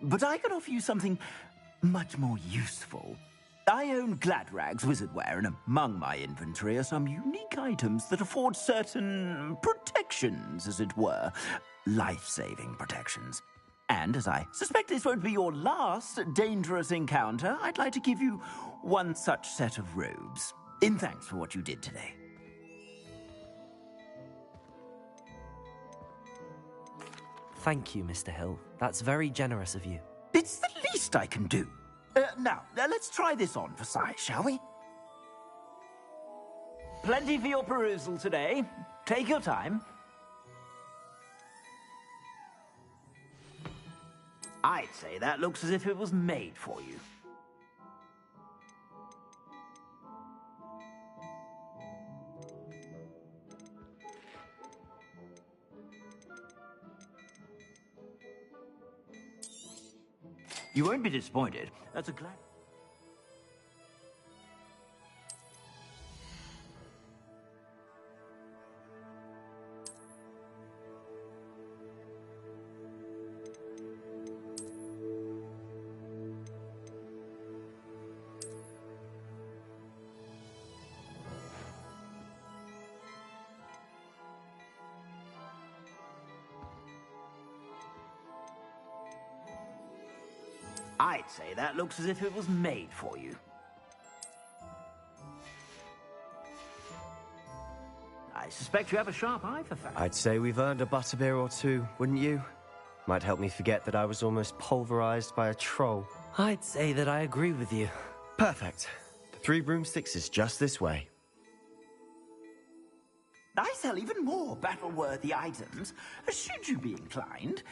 but I can offer you something much more useful. I own Gladrag's wizardware, and among my inventory are some unique items that afford certain protections, as it were. Life-saving protections. And as I suspect this won't be your last dangerous encounter, I'd like to give you one such set of robes, in thanks for what you did today. Thank you, Mr. Hill. That's very generous of you. It's the least I can do. Now, let's try this on for size, shall we? Plenty for your perusal today. Take your time. I'd say that looks as if it was made for you. You won't be disappointed. That's a glad... I'd say that looks as if it was made for you. I suspect you have a sharp eye for fashion. I'd say we've earned a butterbeer or two, wouldn't you? Might help me forget that I was almost pulverized by a troll. I'd say that I agree with you. Perfect. The 3 broomsticks is just this way. I sell even more battle-worthy items, should you be inclined.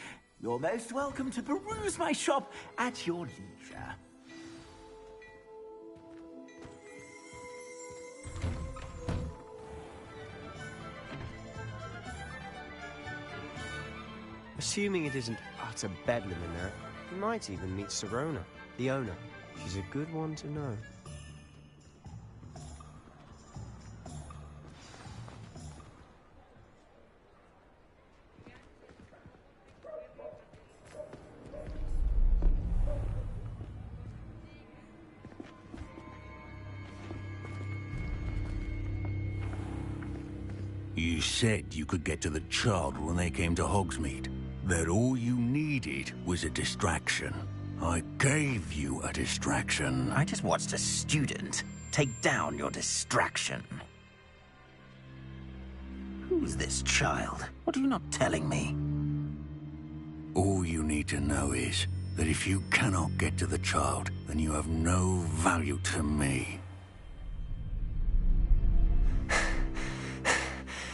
You're most welcome to peruse my shop at your leisure. Assuming it isn't utter bedlam in there, you might even meet Sirona, the owner. She's a good one to know. You said you could get to the child when they came to Hogsmeade. That all you needed was a distraction. I gave you a distraction. I just watched a student take down your distraction. Who's this child? What are you not telling me? All you need to know is that if you cannot get to the child, then you have no value to me.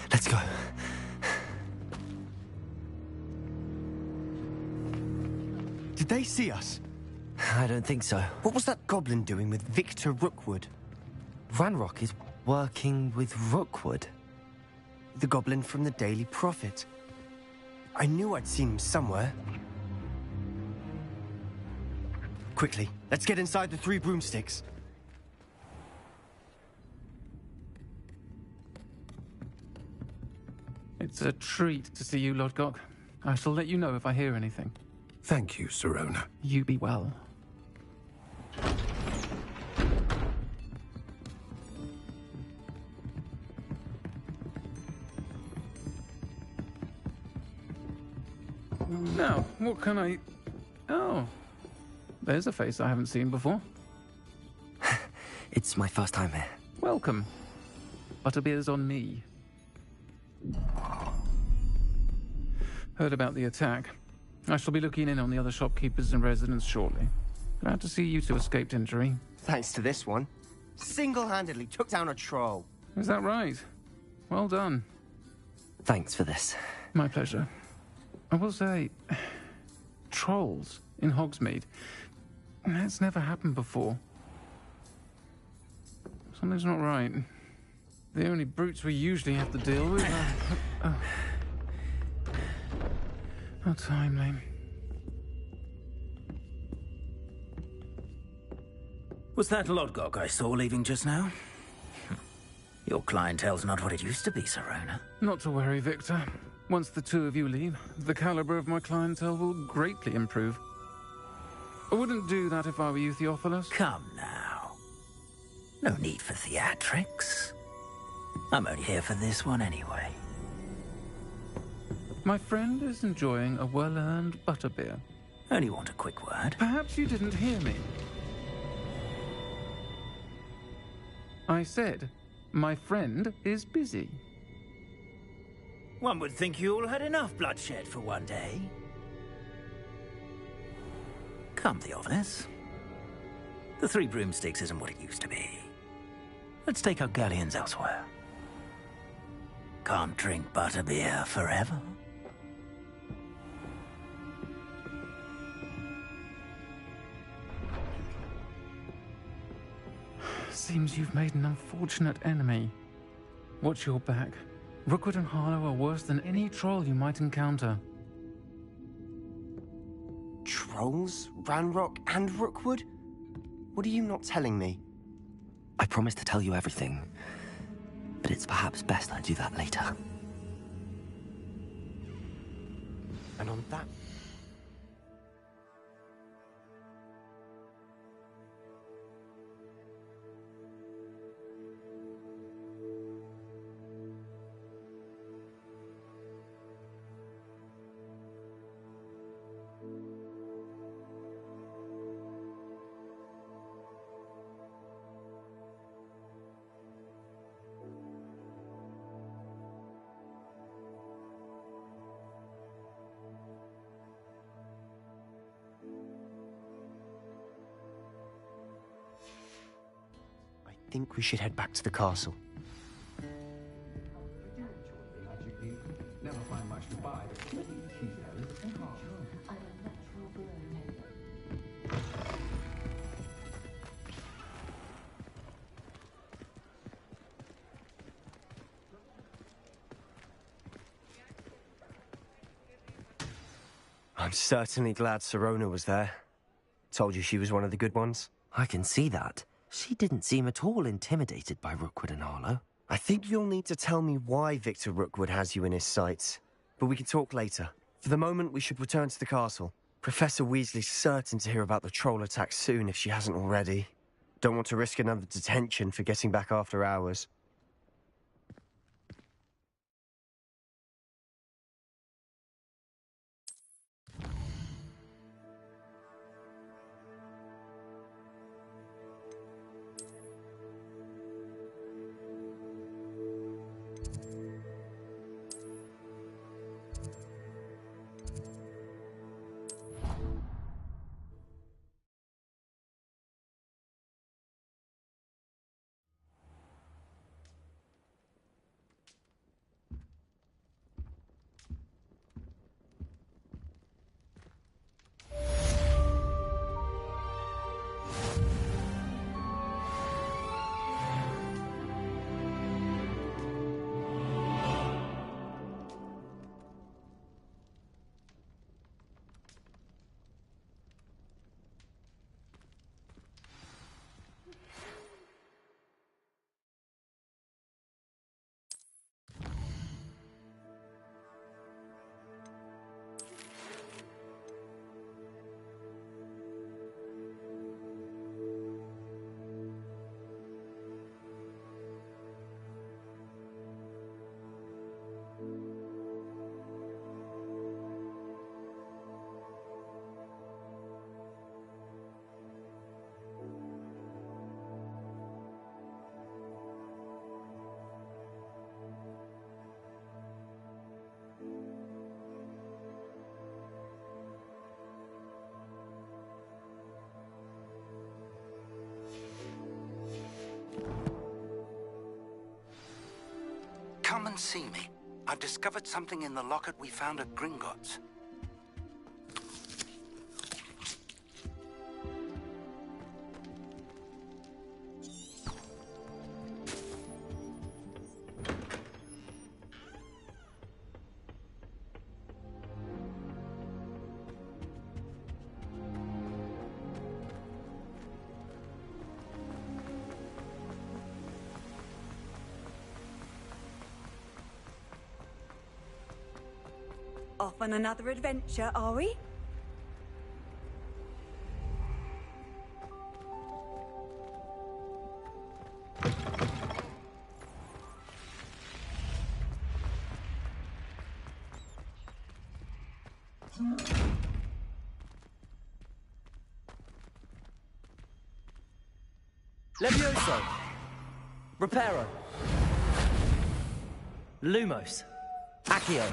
Let's go. Did they see us? I don't think so. What was that goblin doing with Victor Rookwood? Ranrock is working with Rookwood. The goblin from the Daily Prophet. I knew I'd seen him somewhere. Quickly, let's get inside the 3 broomsticks. It's a treat to see you, Lodgok. I shall let you know if I hear anything. Thank you, Sirona. You be well. Now, what can I... Oh, there's a face I haven't seen before. It's my first time here. Welcome. Butterbeer's on me. Heard about the attack. I shall be looking in on the other shopkeepers and residents shortly. Glad to see you two escaped injury. Thanks to this one. Single-handedly took down a troll. Is that right? Well done. Thanks for this. My pleasure. I will say, trolls in Hogsmeade. That's never happened before. Something's not right. The only brutes we usually have to deal with are... How timely. Was that Lodgok I saw leaving just now? Your clientele's not what it used to be, Sirona. Not to worry, Victor. Once the 2 of you leave, the caliber of my clientele will greatly improve. I wouldn't do that if I were you, Theophilus. Come now. No need for theatrics. I'm only here for this one anyway. My friend is enjoying a well-earned butterbeer. Only want a quick word. Perhaps you didn't hear me. I said, my friend is busy. One would think you all had enough bloodshed for one day. Come, Theophilus. The Three Broomsticks isn't what it used to be. Let's take our galleons elsewhere. Can't drink butterbeer forever. Seems you've made an unfortunate enemy. Watch your back. Rookwood and Harlow are worse than any troll you might encounter. Trolls? Ranrock and Rookwood? What are you not telling me? I promised to tell you everything, but it's perhaps best I do that later. And on that... I think we should head back to the castle. I'm certainly glad Sirona was there. Told you she was one of the good ones. I can see that. She didn't seem at all intimidated by Rookwood and Harlow. I think you'll need to tell me why Victor Rookwood has you in his sights. But we can talk later. For the moment, we should return to the castle. Professor Weasley's certain to hear about the troll attack soon if she hasn't already. Don't want to risk another detention for getting back after hours. Come and see me. I've discovered something in the locket we found at Gringotts. Off on another adventure, are we? Levioso! Reparo! Lumos! Accio!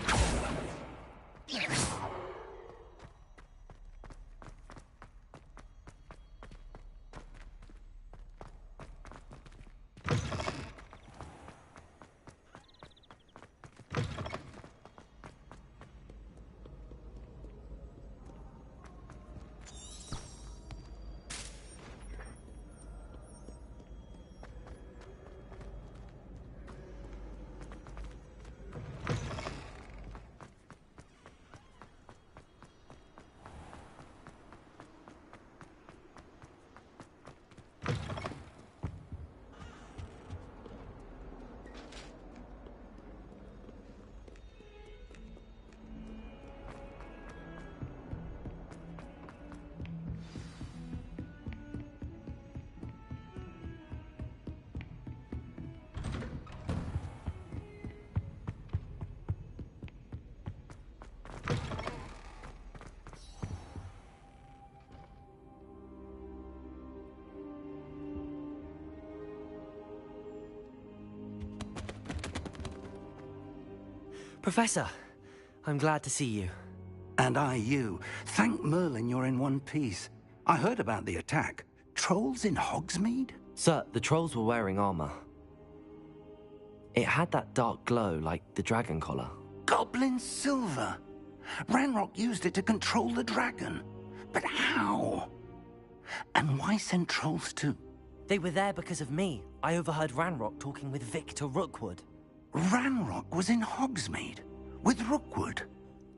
Professor, I'm glad to see you. And I you. Thank Merlin you're in one piece. I heard about the attack. Trolls in Hogsmeade? Sir, the trolls were wearing armor. It had that dark glow like the dragon collar. Goblin silver. Ranrock used it to control the dragon. But how? And why send trolls too? They were there because of me. I overheard Ranrock talking with Victor Rookwood. Ranrock was in Hogsmeade with Rookwood.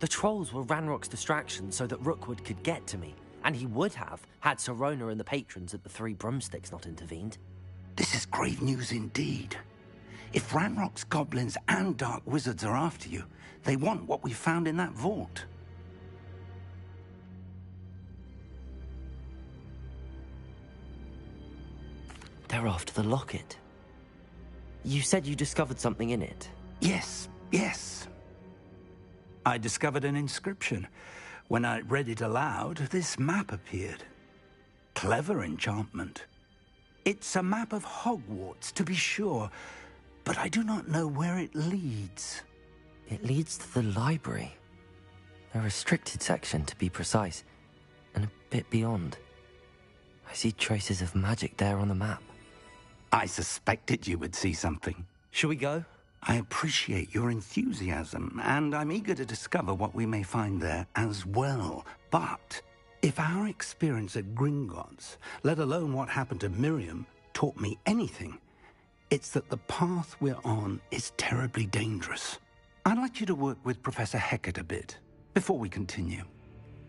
The trolls were Ranrock's distraction so that Rookwood could get to me, and he would have had Sirona and the patrons at the Three Broomsticks not intervened. This is grave news indeed. If Ranrock's goblins and dark wizards are after you, they want what we found in that vault. They're after the locket. You said you discovered something in it. Yes. I discovered an inscription. When I read it aloud, this map appeared. Clever enchantment. It's a map of Hogwarts, to be sure, but I do not know where it leads. It leads to the library. A restricted section, to be precise, and a bit beyond. I see traces of magic there on the map. I suspected you would see something. Shall we go? I appreciate your enthusiasm, and I'm eager to discover what we may find there as well. But if our experience at Gringotts, let alone what happened to Miriam, taught me anything, it's that the path we're on is terribly dangerous. I'd like you to work with Professor Hecat a bit before we continue.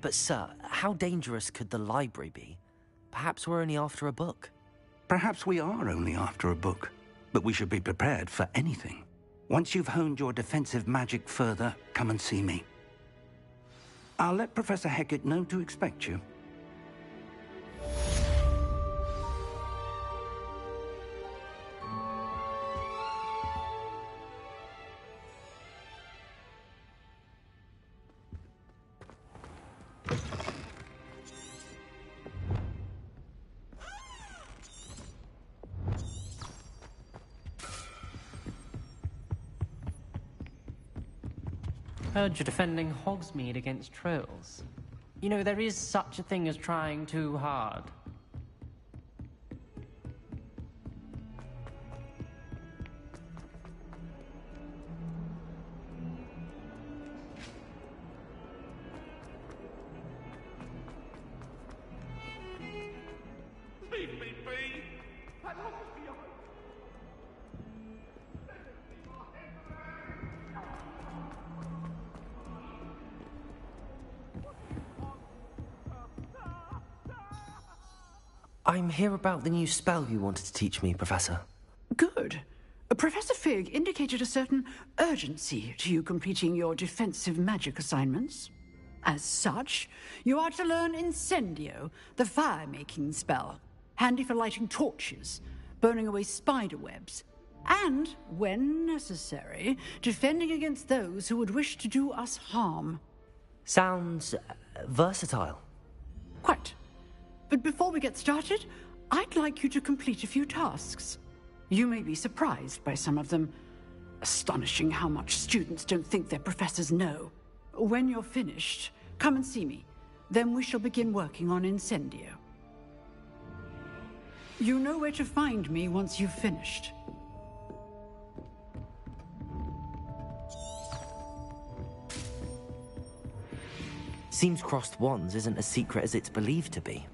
But sir, how dangerous could the library be? Perhaps we're only after a book. Perhaps we are only after a book, but we should be prepared for anything. Once you've honed your defensive magic further, come and see me. I'll let Professor Hecat know to expect you. Heard you're defending Hogsmeade against trolls. You know, there is such a thing as trying too hard. Leave me be! I'm here about the new spell you wanted to teach me, Professor. Good. Professor Fig indicated a certain urgency to you completing your defensive magic assignments. As such, you are to learn Incendio, the fire-making spell, handy for lighting torches, burning away spider webs, and, when necessary, defending against those who would wish to do us harm. Sounds versatile. Quite. But before we get started, I'd like you to complete a few tasks. You may be surprised by some of them. Astonishing how much students don't think their professors know. When you're finished, come and see me. Then we shall begin working on Incendio. You know where to find me once you've finished. Seems crossed wands isn't as secret as it's believed to be.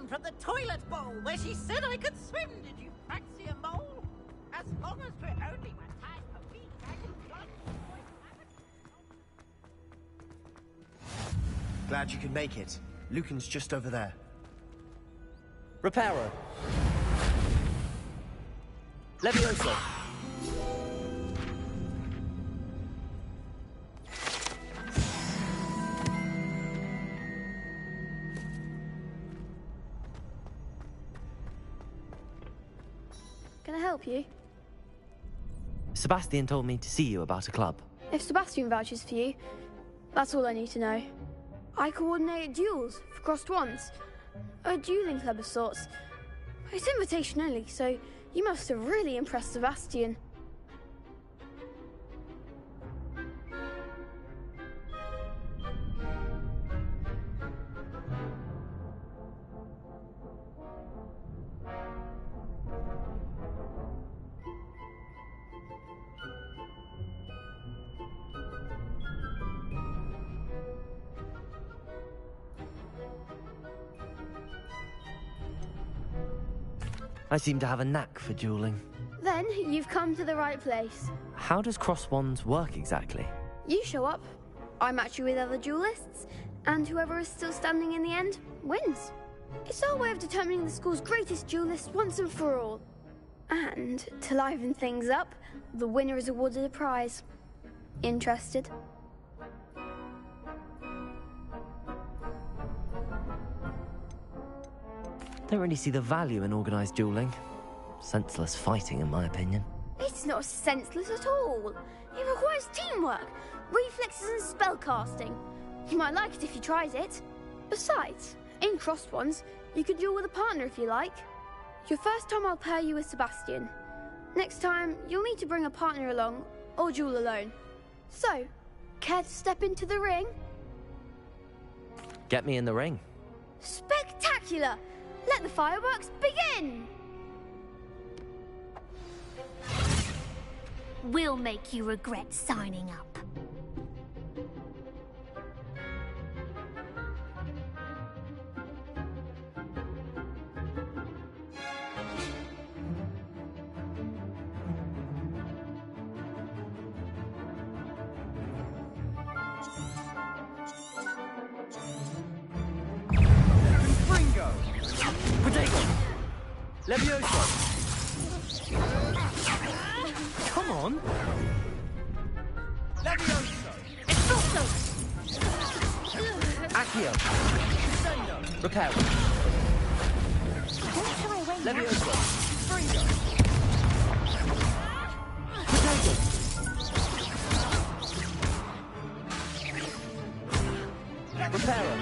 From the toilet bowl where she said I could swim. Did you fancy a mole? As long as we only were tied for feet, I could run. Glad you could make it. Lucan's just over there. Reparo. Levioso. Can I help you? Sebastian told me to see you about a club. If Sebastian vouches for you, that's all I need to know. I coordinate duels for crossed wands. A dueling club of sorts. It's invitation only, so you must have really impressed Sebastian. I seem to have a knack for dueling. Then you've come to the right place. How does cross wands work exactly? You show up, I match you with other duelists, and whoever is still standing in the end wins. It's our way of determining the school's greatest duelist once and for all. And to liven things up, the winner is awarded a prize. Interested? Don't really see the value in organised dueling. Senseless fighting, in my opinion. It's not senseless at all. It requires teamwork, reflexes and spellcasting. You might like it if you tried it. Besides, in crossed ones, you could duel with a partner if you like. Your first time I'll pair you with Sebastian. Next time, you'll need to bring a partner along, or duel alone. So, care to step into the ring? Get me in the ring. Spectacular! Let the fireworks begin! We'll make you regret signing up. Levioso! Come on! Levioso! Expulso! Accio! Repel! Don't shy away now. Levioso! Fringo! Reparo!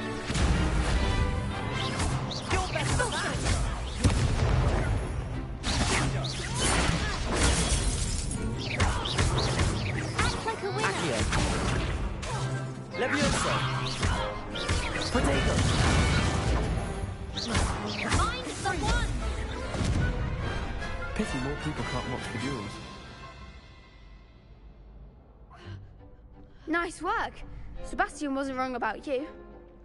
Your best of that! Accio! Levioso! Potato! Mind the one! Pity more people can't watch the duels. Nice work. Sebastian wasn't wrong about you.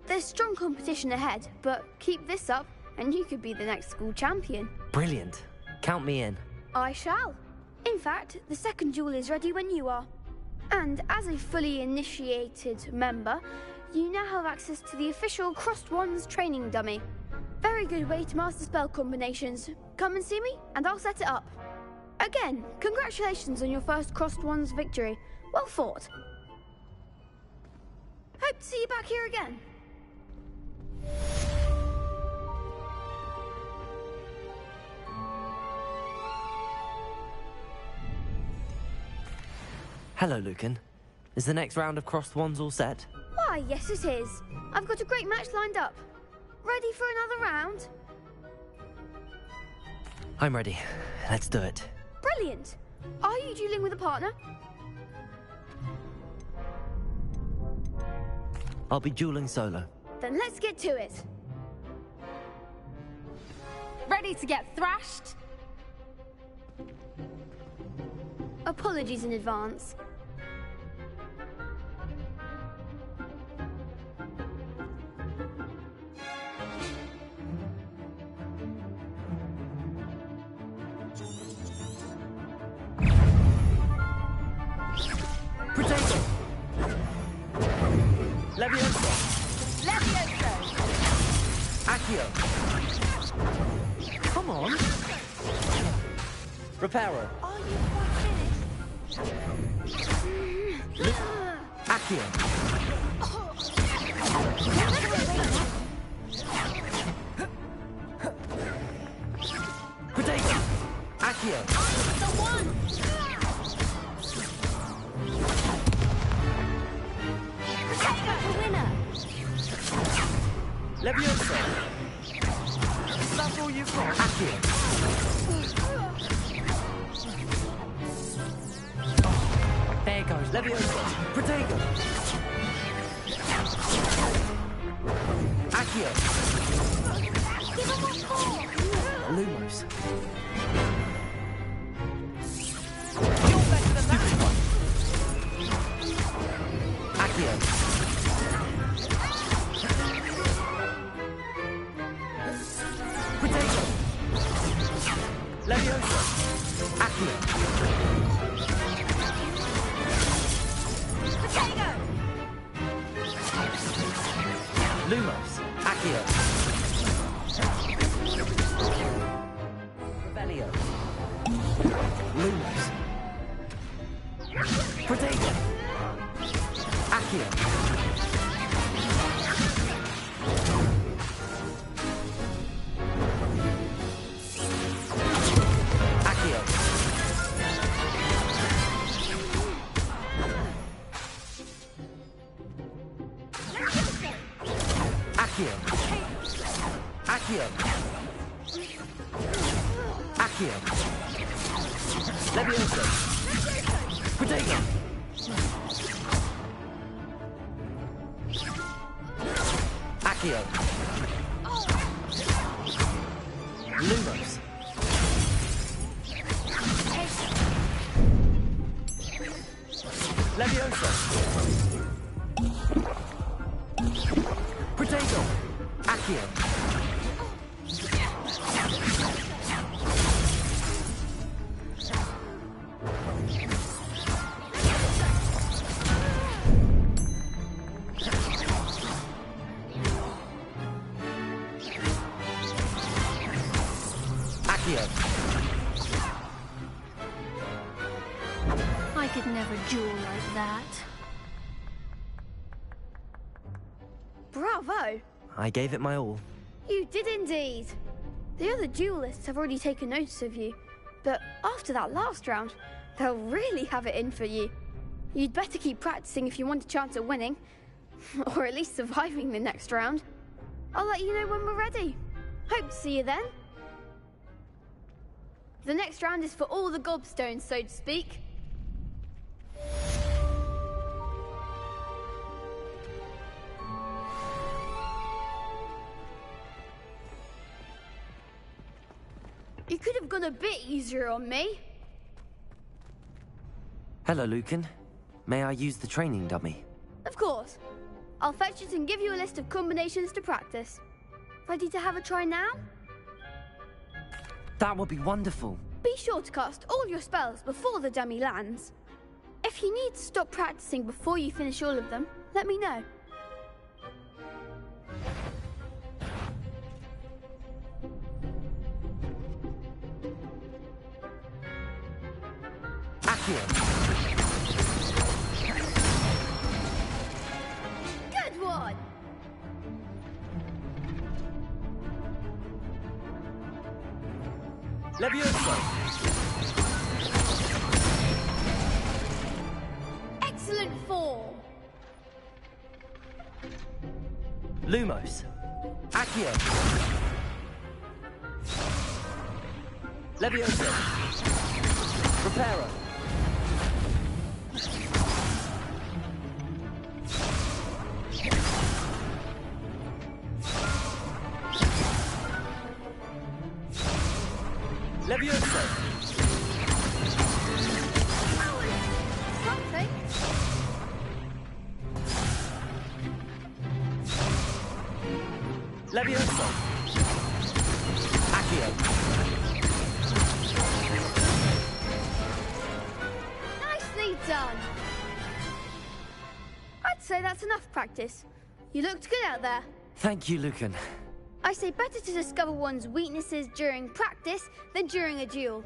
There's strong competition ahead, but keep this up and you could be the next school champion. Brilliant. Count me in. I shall. In fact, the second duel is ready when you are. And as a fully initiated member, you now have access to the official Crossed Wands training dummy. Very good way to master spell combinations. Come and see me, and I'll set it up. Again, congratulations on your first Crossed Wands victory. Well fought. Hope to see you back here again. Hello, Lucan. Is the next round of Crossed Wands all set? Why, yes it is. I've got a great match lined up. Ready for another round? I'm ready. Let's do it. Brilliant. Are you dueling with a partner? I'll be dueling solo. Then let's get to it. Ready to get thrashed? Apologies in advance. Potato! Levioso! Levioso! Accio! Come on! Reparo! Are you quite finished? Accio! Potato! Accio! The one! Potato! The winner! Levioso! That's all you've got? Accio! There goes Levioso! Potato! Accio! Give him one more! Lumos! You're better than that! Accio! Potato! Levioso! Accio! Potato! Lumos! Accio! Revelio! Lumos! Potato! Accio! Accio! Accio! Accio! Accio! Levioso! Potato! Accio! Lumos! Levioso! Potato! Accio! Accio! I could never duel like that. Bravo! I gave it my all. You did indeed. The other duelists have already taken notice of you, but after that last round, they'll really have it in for you. You'd better keep practicing if you want a chance at winning, or at least surviving the next round. I'll let you know when we're ready. Hope to see you then. The next round is for all the gobstones, so to speak. You could have gone a bit easier on me. Hello, Lucan. May I use the training dummy? Of course. I'll fetch it and give you a list of combinations to practice. Ready to have a try now? That would be wonderful. Be sure to cast all your spells before the dummy lands. If you need to stop practicing before you finish all of them, let me know. Good one! Levioso! Excellent form! Lumos. Accio. Levioso. Reparo. Levioso. Something. Levioso. Accio. Nicely done. I'd say that's enough practice. You looked good out there. Thank you, Lucan. I say better to discover one's weaknesses during practice than during a duel.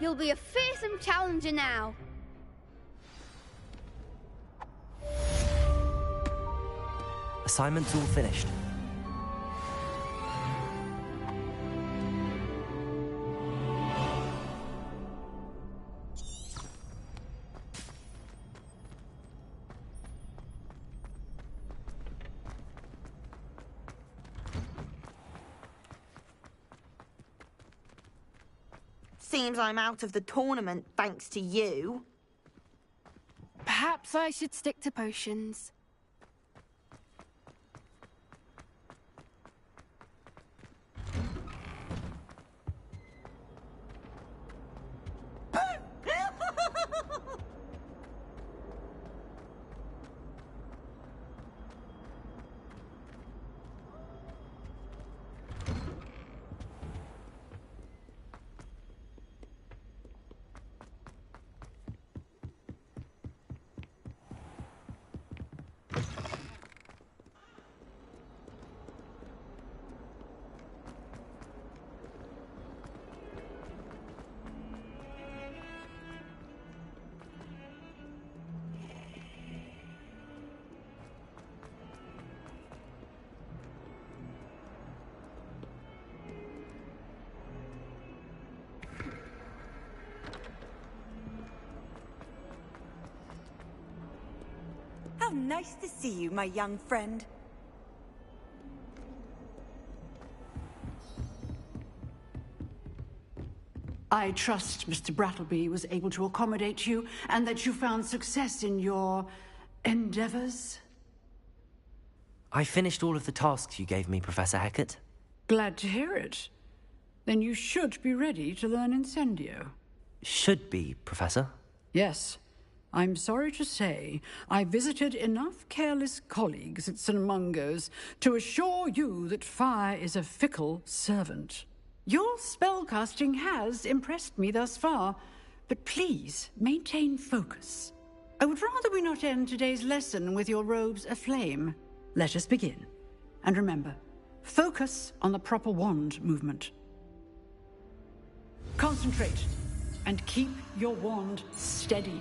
You'll be a fearsome challenger now. Assignment's all finished. Seems I'm out of the tournament thanks to you. Perhaps I should stick to potions. How nice to see you, my young friend. I trust Mr. Brattleby was able to accommodate you and that you found success in your endeavors. I finished all of the tasks you gave me, Professor Hecat. Glad to hear it. Then you should be ready to learn Incendio. Should be, Professor. Yes. I'm sorry to say, I visited enough careless colleagues at St. Mungo's to assure you that fire is a fickle servant. Your spellcasting has impressed me thus far, but please maintain focus. I would rather we not end today's lesson with your robes aflame. Let us begin. And remember, focus on the proper wand movement. Concentrate, and keep your wand steady.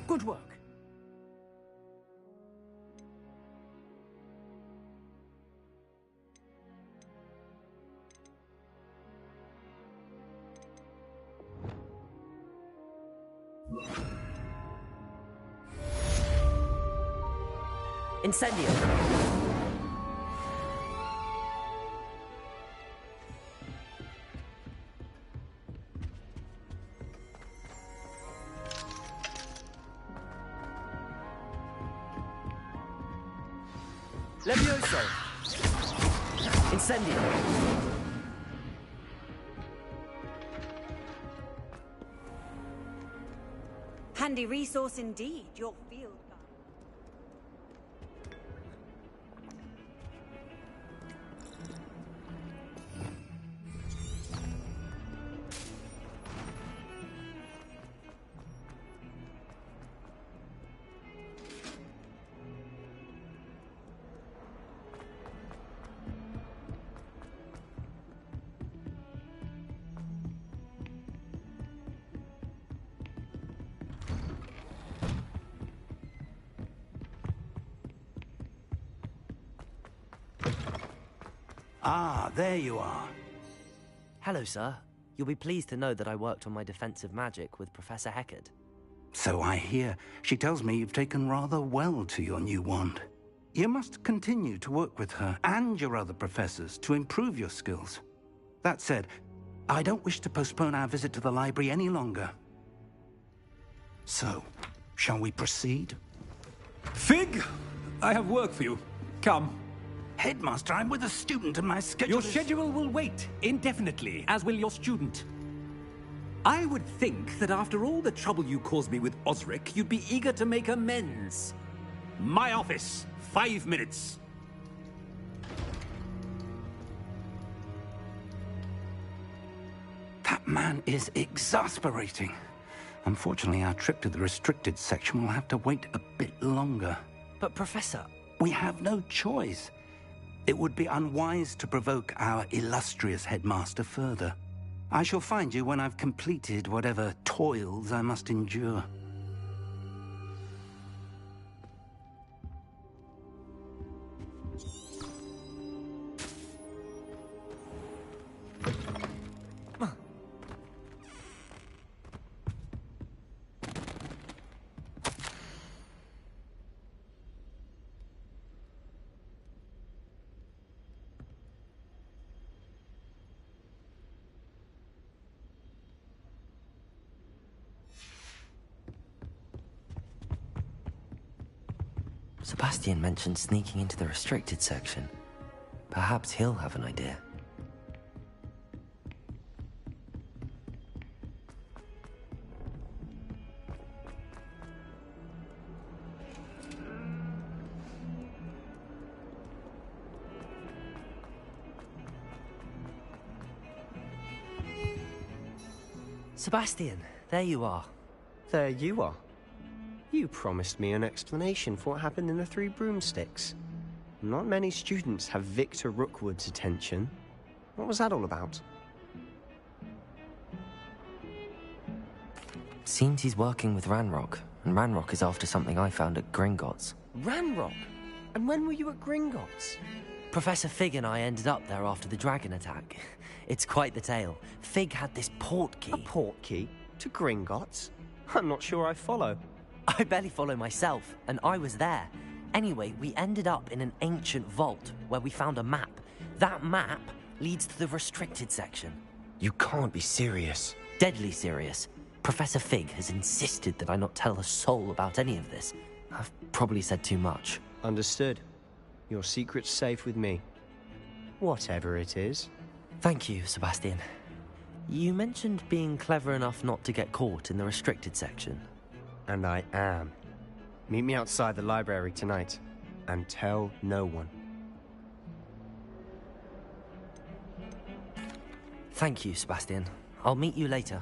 Good work. Incendio. Levioso! Incendio! Handy resource indeed, your field guide. Ah, there you are. Hello, sir. You'll be pleased to know that I worked on my defensive magic with Professor Heckard. So I hear. She tells me you've taken rather well to your new wand. You must continue to work with her and your other professors to improve your skills. That said, I don't wish to postpone our visit to the library any longer. So, shall we proceed? Fig! I have work for you. Come. Headmaster, I'm with a student and my schedule Your schedule will wait indefinitely, as will your student. I would think that after all the trouble you caused me with Osric, you'd be eager to make amends. My office, 5 minutes. That man is exasperating. Unfortunately, our trip to the restricted section will have to wait a bit longer. But, Professor... We have no choice. It would be unwise to provoke our illustrious headmaster further. I shall find you when I've completed whatever toils I must endure. Sebastian mentioned sneaking into the restricted section. Perhaps he'll have an idea. Sebastian, there you are. There you are. You promised me an explanation for what happened in the Three Broomsticks. Not many students have Victor Rookwood's attention. What was that all about? Seems he's working with Ranrock, and Ranrock is after something I found at Gringotts. Ranrock? And when were you at Gringotts? Professor Fig and I ended up there after the dragon attack. It's quite the tale. Fig had this port key. A port key? To Gringotts? I'm not sure I follow. I barely follow myself, and I was there. Anyway, we ended up in an ancient vault where we found a map. That map leads to the restricted section. You can't be serious. Deadly serious. Professor Fig has insisted that I not tell a soul about any of this. I've probably said too much. Understood. Your secret's safe with me. Whatever it is. Thank you, Sebastian. You mentioned being clever enough not to get caught in the restricted section. And I am. Meet me outside the library tonight, and tell no one. Thank you, Sebastian. I'll meet you later.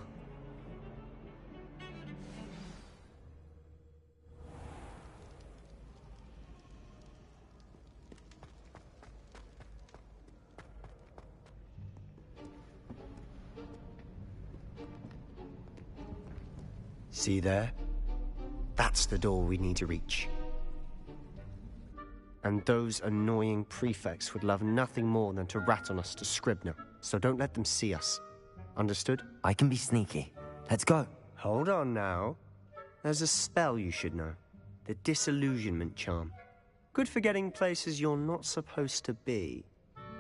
See there? That's the door we need to reach. And those annoying prefects would love nothing more than to rat on us to Scribner, so don't let them see us. Understood? I can be sneaky. Let's go. Hold on now. There's a spell you should know. The Disillusionment Charm. Good for getting places you're not supposed to be.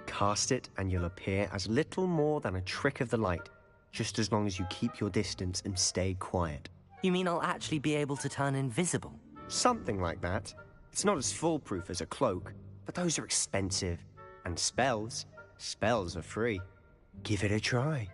Cast it and you'll appear as little more than a trick of the light, just as long as you keep your distance and stay quiet. You mean I'll actually be able to turn invisible? Something like that. It's not as foolproof as a cloak, but those are expensive. And spells are free. Give it a try.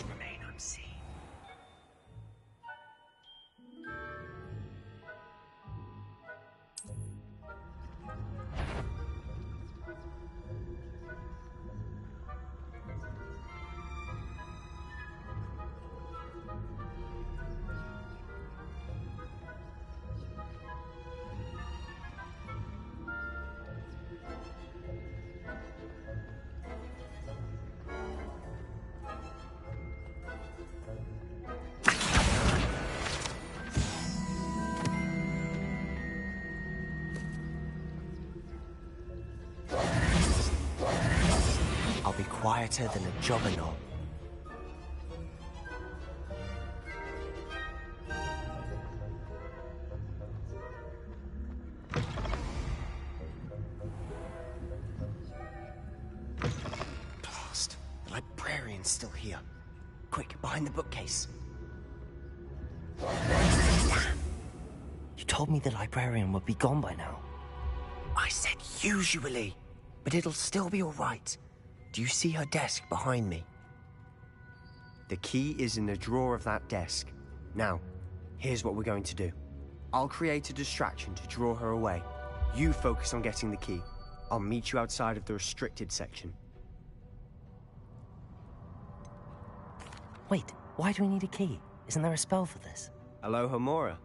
Remain unseen. I'll be quieter than a juggernaut. Blast! The librarian's still here. Quick, behind the bookcase. Damn! You told me the librarian would be gone by now. I said usually, but it'll still be all right. Do you see her desk behind me? The key is in the drawer of that desk. Now, here's what we're going to do. I'll create a distraction to draw her away. You focus on getting the key. I'll meet you outside of the restricted section. Wait, why do we need a key? Isn't there a spell for this? Alohomora.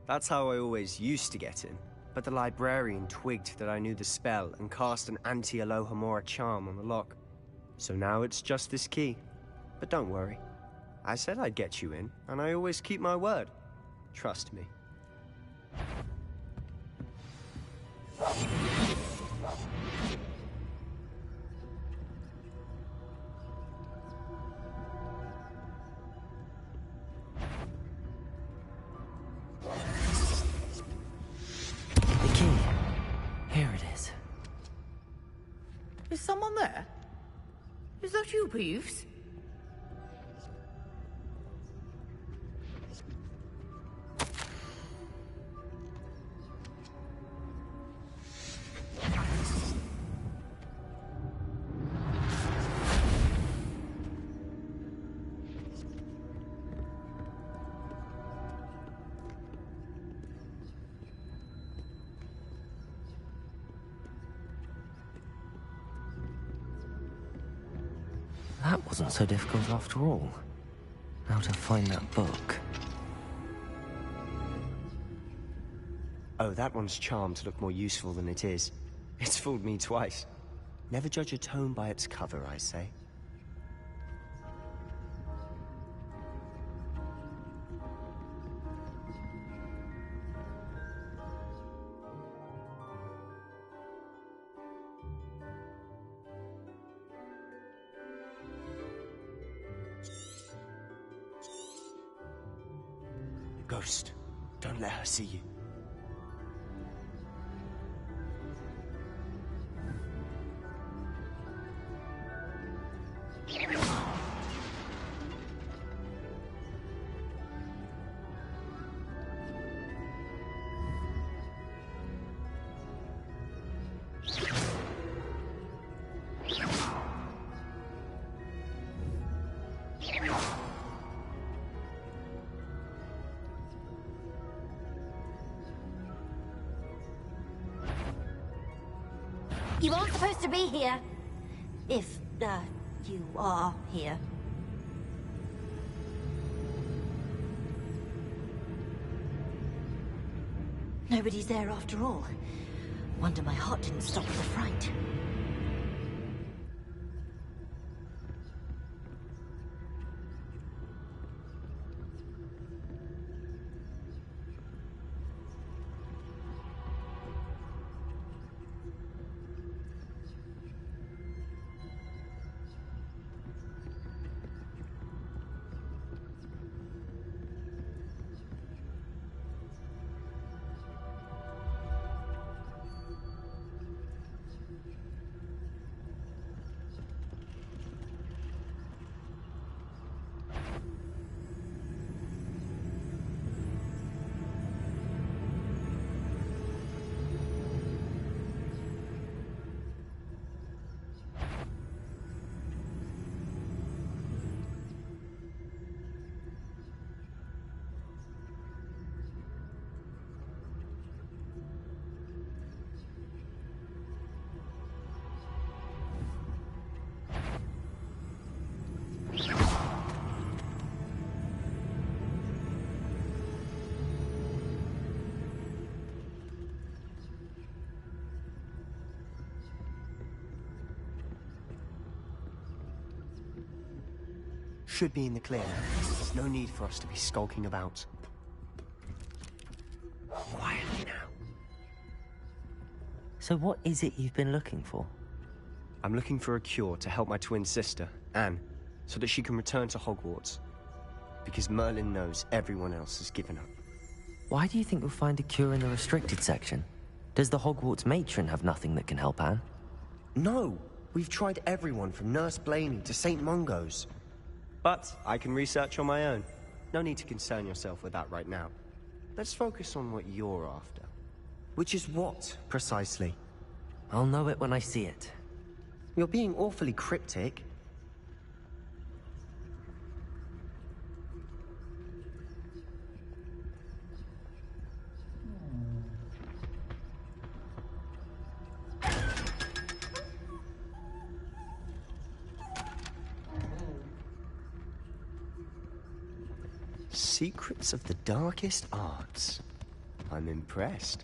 That's how I always used to get in. But the librarian twigged that I knew the spell and cast an anti-Alohomora charm on the lock. So now it's just this key. But don't worry. I said I'd get you in, and I always keep my word. Trust me. The key. Here it is. Is someone there? Is that you, Peeves? That wasn't so difficult after all. Now to find that book. Oh, that one's charmed to look more useful than it is. It's fooled me twice. Never judge a tome by its cover, I say. Ghost, don't let her see you. You aren't supposed to be here. If, you are here. Nobody's there after all. Wonder my heart didn't stop with the fright. Should be in the clear. There's no need for us to be skulking about. Quietly now. So what is it you've been looking for? I'm looking for a cure to help my twin sister, Anne, so that she can return to Hogwarts. Because Merlin knows everyone else has given up. Why do you think you'll find a cure in the restricted section? Does the Hogwarts matron have nothing that can help Anne? No! We've tried everyone from Nurse Blaney to St. Mungo's. But I can research on my own. No need to concern yourself with that right now. Let's focus on what you're after. Which is what, precisely? I'll know it when I see it. You're being awfully cryptic. Secrets of the darkest arts. I'm impressed.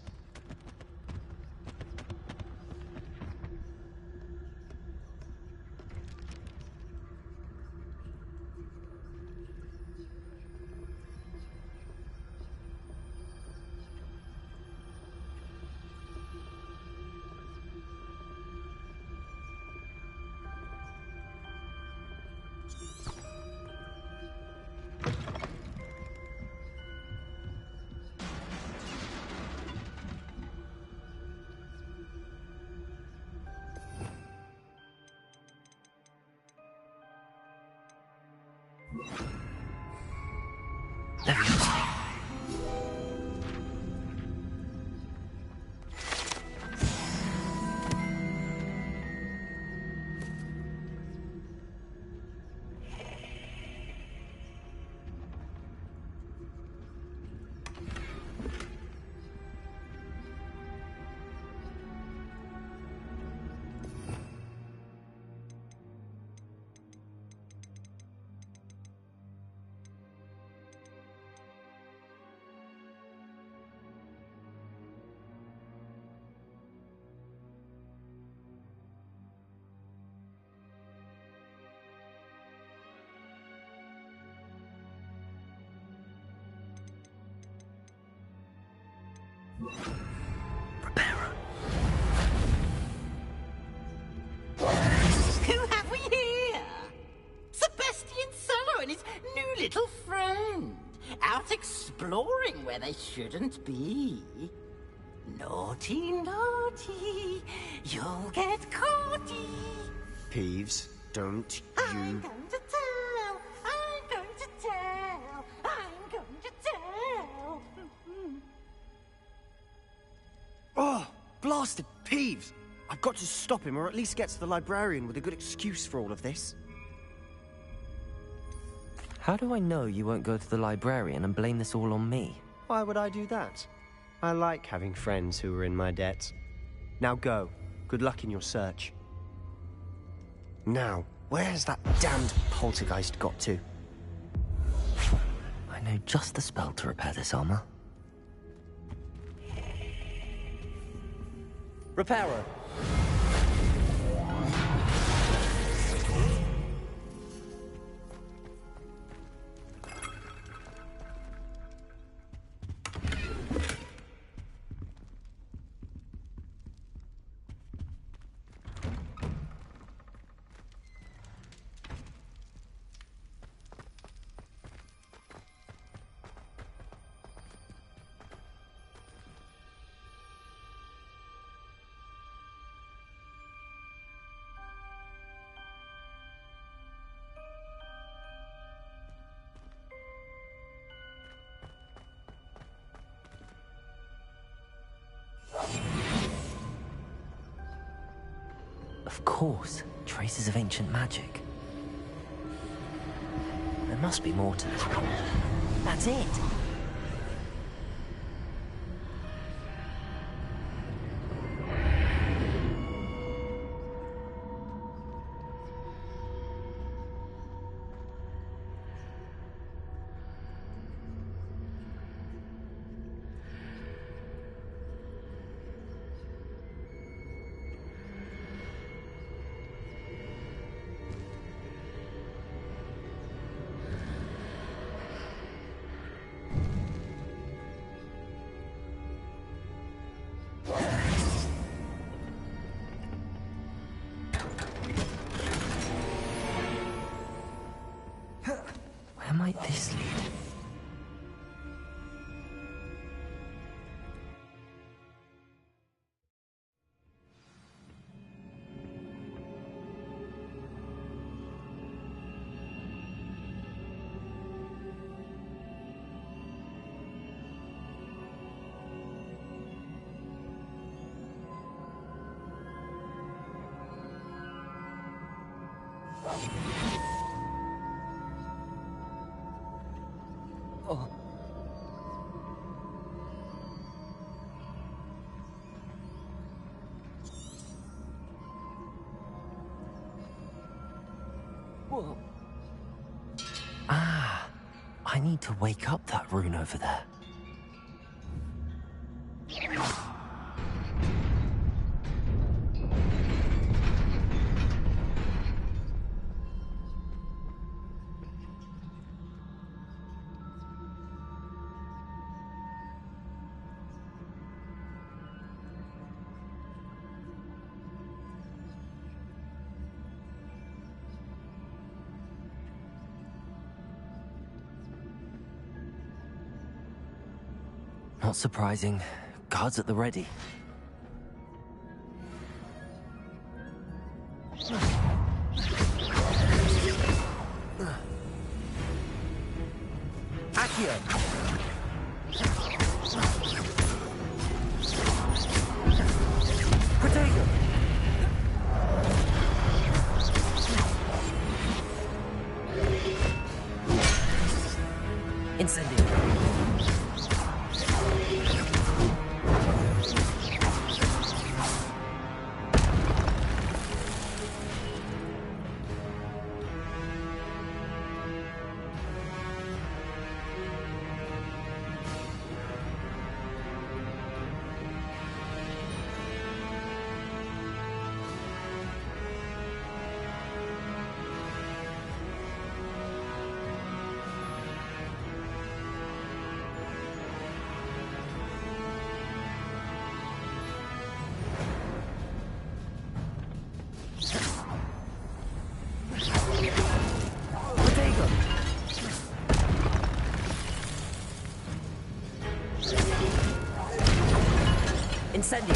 There we are. Who have we here? Sebastian Sallow and his new little friend. Out exploring where they shouldn't be. Naughty, naughty. You'll get caughty. Peeves, don't I'm you... going to tell. I'm going to tell. I'm going to tell. Oh, blasted Peeves! I've got to stop him, or at least get to the librarian with a good excuse for all of this. How do I know you won't go to the librarian and blame this all on me? Why would I do that? I like having friends who are in my debt. Now go. Good luck in your search. Now, where's that damned poltergeist got to? I know just the spell to repair this armor. Repairer. Of course, traces of ancient magic. There must be more to this. That's it! Where might this lead? Oh. Whoa. Ah, I need to wake up that rune over there. Not surprising. Guards at the ready. Accio! Protego! Incendio! Incendio!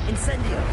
Incendio!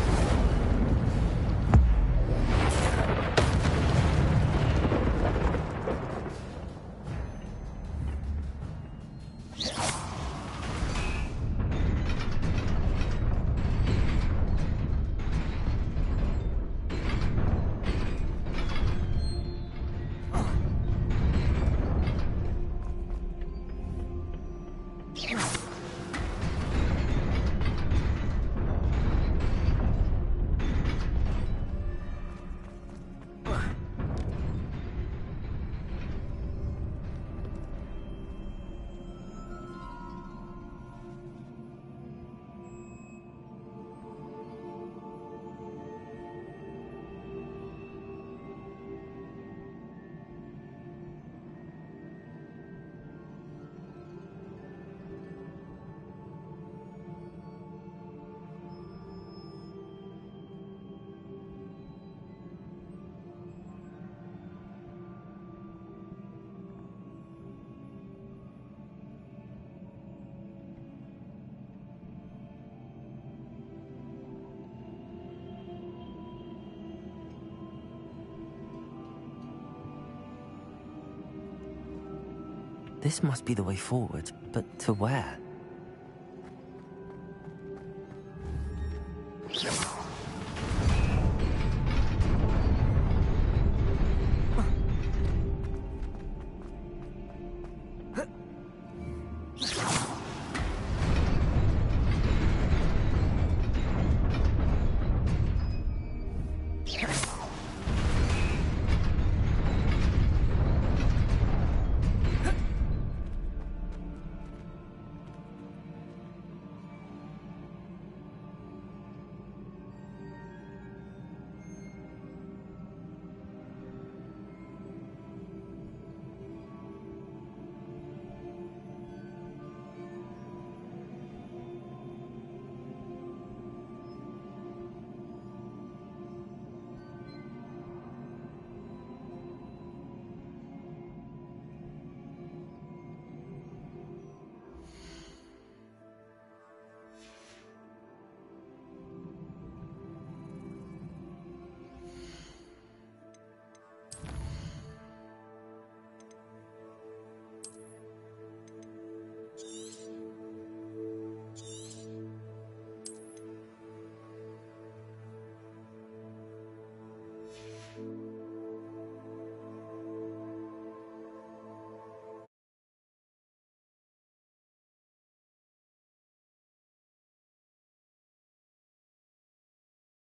This must be the way forward, but to where?